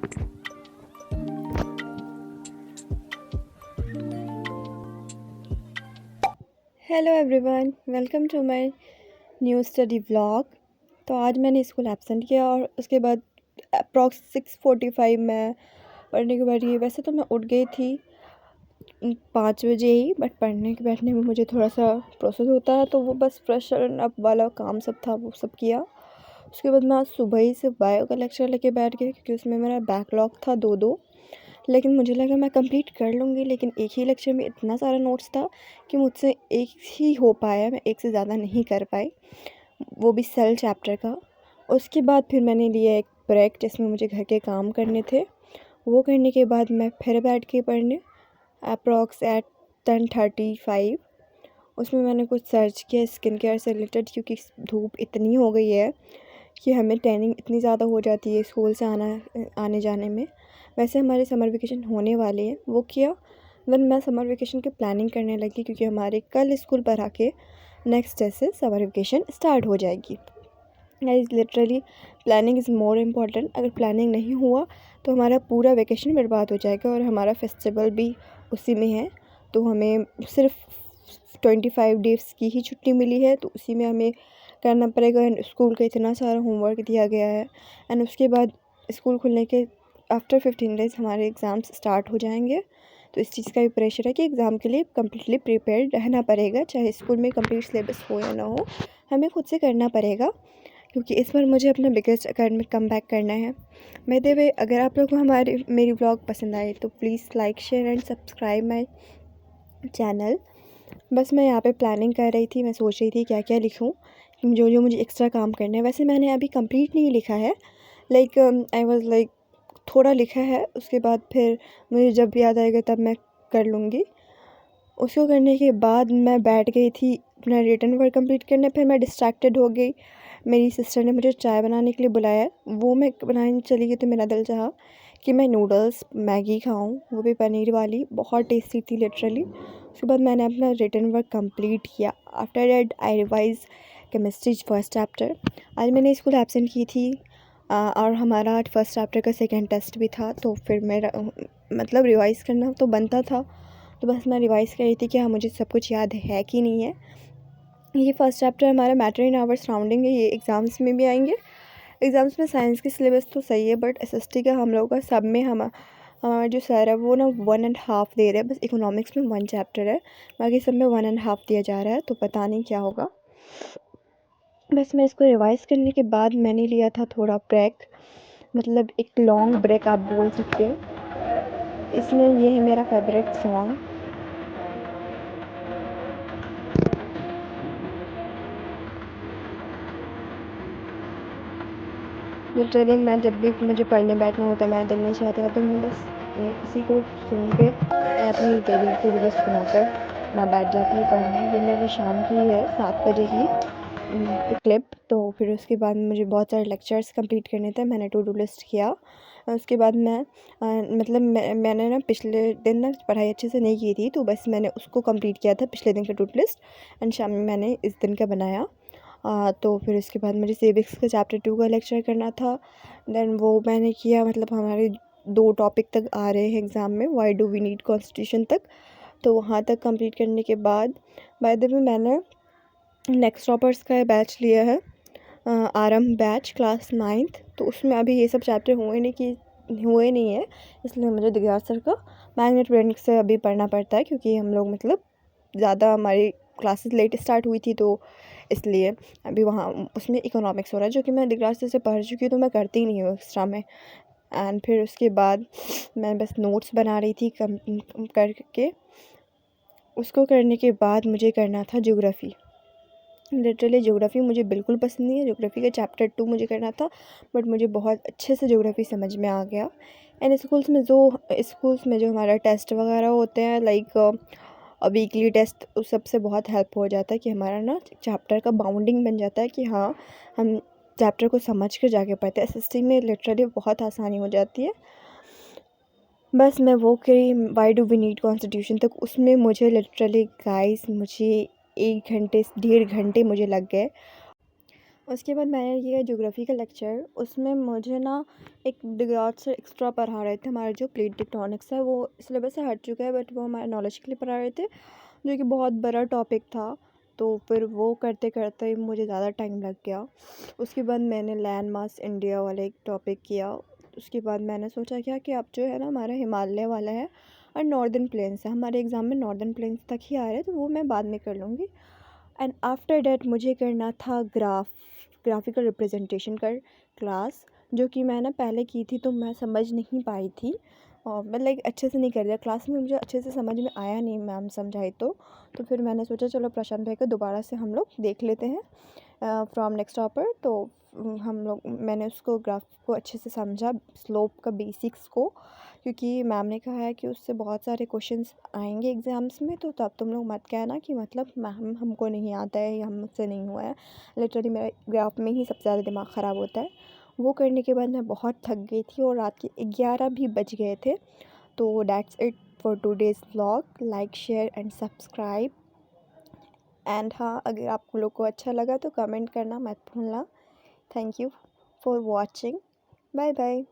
Hello everyone, welcome to my new study vlog. तो आज मैंने स्कूल एब्सेंट किया और उसके बाद अप्रॉक्स 6:45 मैं पढ़ने के बैठ गई। वैसे तो मैं उठ गई थी 5 बजे ही, बट पढ़ने के बैठने में मुझे थोड़ा सा प्रोसेस होता है, तो वो बस फ्रेशन अप वाला काम सब था, वो सब किया। उसके बाद मैं आज सुबह ही से बायो का लेक्चर लेके बैठ गई, क्योंकि उसमें मेरा बैकलॉग था दो दो। लेकिन मुझे लगा मैं कंप्लीट कर लूँगी, लेकिन एक ही लेक्चर में इतना सारा नोट्स था कि मुझसे एक ही हो पाया, मैं एक से ज़्यादा नहीं कर पाई, वो भी सेल चैप्टर का। उसके बाद फिर मैंने लिया एक ब्रेक, जिसमें मुझे घर के काम करने थे। वो करने के बाद मैं फिर बैठ के पढ़ने अप्रॉक्स एट 10:35। उसमें मैंने कुछ सर्च किया स्किन केयर से रिलेटेड, क्योंकि धूप इतनी हो गई है कि हमें टैनिंग इतनी ज़्यादा हो जाती है स्कूल से आने जाने में। वैसे हमारे समर वेकेशन होने वाले हैं, वो किया। देन मैं समर वेकेशन की प्लानिंग करने लगी, क्योंकि हमारे कल स्कूल पर आके नेक्स्ट डे से समर वेकेशन स्टार्ट हो जाएगी। Guys, literally planning is more important. अगर प्लानिंग नहीं हुआ तो हमारा पूरा वेकेशन बर्बाद हो जाएगा, और हमारा फेस्टिवल भी उसी में है। तो हमें सिर्फ 25 डेज़ की ही छुट्टी मिली है, तो उसी में हमें करना पड़ेगा। एंड स्कूल का इतना सारा होमवर्क दिया गया है। एंड उसके बाद स्कूल खुलने के आफ्टर 15 डेज़ हमारे एग्ज़ाम्स स्टार्ट हो जाएंगे। तो इस चीज़ का भी प्रेशर है कि एग्ज़ाम के लिए कम्प्लीटली प्रिपेयर्ड रहना पड़ेगा, चाहे स्कूल में कंप्लीट सिलेबस हो या ना हो, हमें खुद से करना पड़ेगा, क्योंकि इस बार मुझे अपना बिगेस्ट एकेडमिक कमबैक करना है। बाय द वे, अगर आप लोग को मेरी व्लॉग पसंद आए तो please like, share and subscribe my channel. बस मैं यहाँ पे प्लानिंग कर रही थी, मैं सोच रही थी क्या क्या लिखूँ, जो जो मुझे एक्स्ट्रा काम करने हैं। वैसे मैंने अभी कंप्लीट नहीं लिखा है, लाइक आई वाज लाइक थोड़ा लिखा है। उसके बाद फिर मुझे जब याद आएगा तब मैं कर लूँगी। उसको करने के बाद मैं बैठ गई थी अपना रिटन वर्क कंप्लीट करने। फिर मैं डिस्ट्रैक्टेड हो गई, मेरी सिस्टर ने मुझे चाय बनाने के लिए बुलाया, वो मैं बनाने चली गई। तो मेरा दिल चाहा कि मैं नूडल्स मैगी खाऊं, वो भी पनीर वाली, बहुत टेस्टी थी लिटरली। उसके बाद मैंने अपना रिटन वर्क कंप्लीट किया। After that I revise chemistry first chapter. आज मैंने स्कूल एब्सेंट की थी, और हमारा आज फर्स्ट चैप्टर का सेकेंड टेस्ट भी था, तो फिर मेरा मतलब रिवाइज़ करना तो बनता था। तो बस मैं रिवाइज़ कर रही थी कि हाँ, मुझे सब कुछ याद है कि नहीं है। ये फर्स्ट चैप्टर हमारा मैटर इन आवर सराउंडिंग है, ये एग्ज़ाम्स में भी आएंगे। एग्ज़ाम्स में साइंस की सिलेबस तो सही है, बट एसएसटी का हम लोगों का सब में हमारा जो सर है वो ना 1.5 दे रहे हैं। बस इकोनॉमिक्स में 1 चैप्टर है, बाकी सब में 1.5 दिया जा रहा है, तो पता नहीं क्या होगा। बस मैं इसको रिवाइज़ करने के बाद मैंने लिया था थोड़ा ब्रेक, मतलब एक लॉन्ग ब्रेक आप बोल सकते हो। इसमें ये है मेरा फेवरेट सॉन्ग। लिटरली मैं जब भी मुझे पढ़ने बैठना होता है, मैं दिल नहीं चाहता, तो मैं बस किसी को सुन के अपनी डेली टू डू लिस्ट बनाकर मैं बैठ जाती हूँ पढ़ने। ये मेरी शाम की है 7 बजे की क्लिप। तो फिर उसके बाद मुझे बहुत सारे लेक्चर्स कंप्लीट करने थे, मैंने टू डू लिस्ट किया। उसके बाद मतलब मैंने ना पिछले दिन ना पढ़ाई अच्छे से नहीं की थी, तो बस मैंने उसको कंप्लीट किया था पिछले दिन का टू डू लिस्ट, एंड शाम में मैंने इस दिन का बनाया। तो फिर उसके बाद मुझे सिविक्स का चैप्टर 2 का लेक्चर करना था। देन वो मैंने किया, मतलब हमारे 2 टॉपिक तक आ रहे हैं एग्ज़ाम में, why do we need constitution तक। तो वहाँ तक कंप्लीट करने के बाद बाय द वे मैंने नेक्स्ट टॉपर्स का बैच लिया है, आरंभ बैच क्लास 9th। तो उसमें अभी ये सब चैप्टर हुए नहीं है, इसलिए मुझे दिग्राज सर का मैग्नेट ब्रेनिक से अभी पढ़ना पड़ता है, क्योंकि हम लोग मतलब ज़्यादा हमारी क्लासेस लेट स्टार्ट हुई थी, तो इसलिए अभी वहाँ उसमें इकोनॉमिक्स हो रहा है, जो कि मैं दिग्राज सर से पढ़ चुकी हूँ, तो मैं करती ही नहीं हूँ एक्स्ट्रा में। एंड फिर उसके बाद मैं बस नोट्स बना रही थी कम करके। उसको करने के बाद मुझे करना था ज्योग्राफ़ी। लिटरली ज्योग्राफ़ी मुझे बिल्कुल पसंद नहीं है, ज्योग्राफ़ी का चैप्टर 2 मुझे करना था, बट मुझे बहुत अच्छे से ज्योग्राफ़ी समझ में आ गया। एंड स्कूल्स में जो हमारा टेस्ट वगैरह होते हैं, लाइक वीकली टेस्ट, उस सब से बहुत हेल्प हो जाता है कि हमारा ना चैप्टर का बाउंडिंग बन जाता है कि हाँ, हम चैप्टर को समझ कर जाके पढ़ते हैं। एसएसटी में लिटरली बहुत आसानी हो जाती है। बस मैं वो करी, why do we need constitution तक। उसमें मुझे लिटरली गाइस, मुझे 1 घंटे 1.5 घंटे मुझे लग गए। उसके बाद मैंने किया ज्योग्राफी का लेक्चर। उसमें मुझे ना एक डिग्राड से एक्स्ट्रा पढ़ा रहे थे। हमारा जो प्लेट टेक्टोनिक्स है वो सिलेबस से हट चुका है, बट वो हमारे नॉलेज के लिए पढ़ा रहे थे, जो कि बहुत बड़ा टॉपिक था। तो फिर वो करते करते मुझे ज़्यादा टाइम लग गया। उसके बाद मैंने लैंड मास इंडिया वाला एक टॉपिक किया। उसके बाद मैंने सोचा क्या कि अब जो है ना हमारा हिमालय वाला है और नॉर्दर्न प्लेन्स है, हमारे एग्ज़ाम में नॉर्दर्न प्लेन्स तक ही आ रहे हैं, तो वो मैं बाद में कर लूँगी। एंड आफ्टर डैट मुझे करना था ग्राफिकल रिप्रेजेंटेशन का क्लास, जो कि मैंने पहले की थी तो मैं समझ नहीं पाई थी, और मैं लाइक अच्छे से नहीं कर दिया क्लास में, मुझे अच्छे से समझ में आया नहीं मैम समझाई तो फिर मैंने सोचा चलो प्रशांत भाई को दोबारा से हम लोग देख लेते हैं फ्रॉम नेक्स्ट टॉपर। तो मैंने उसको ग्राफ को अच्छे से समझा, स्लोप का बेसिक्स को, क्योंकि मैम ने कहा है कि उससे बहुत सारे क्वेश्चंस आएंगे एग्ज़ाम्स में, तो तब तुम लोग मत कहना कि मतलब मैम हमको नहीं आता है या हमसे नहीं हुआ है। लिटरली मेरा ग्राफ में ही सबसे ज़्यादा दिमाग ख़राब होता है। वो करने के बाद मैं बहुत थक गई थी और रात के 11 भी बज गए थे। तो that's it for today's vlog. Like share and subscribe. And हाँ, अगर आप लोग को अच्छा लगा तो कमेंट करना मत भूलना। Thank you for watching. Bye bye.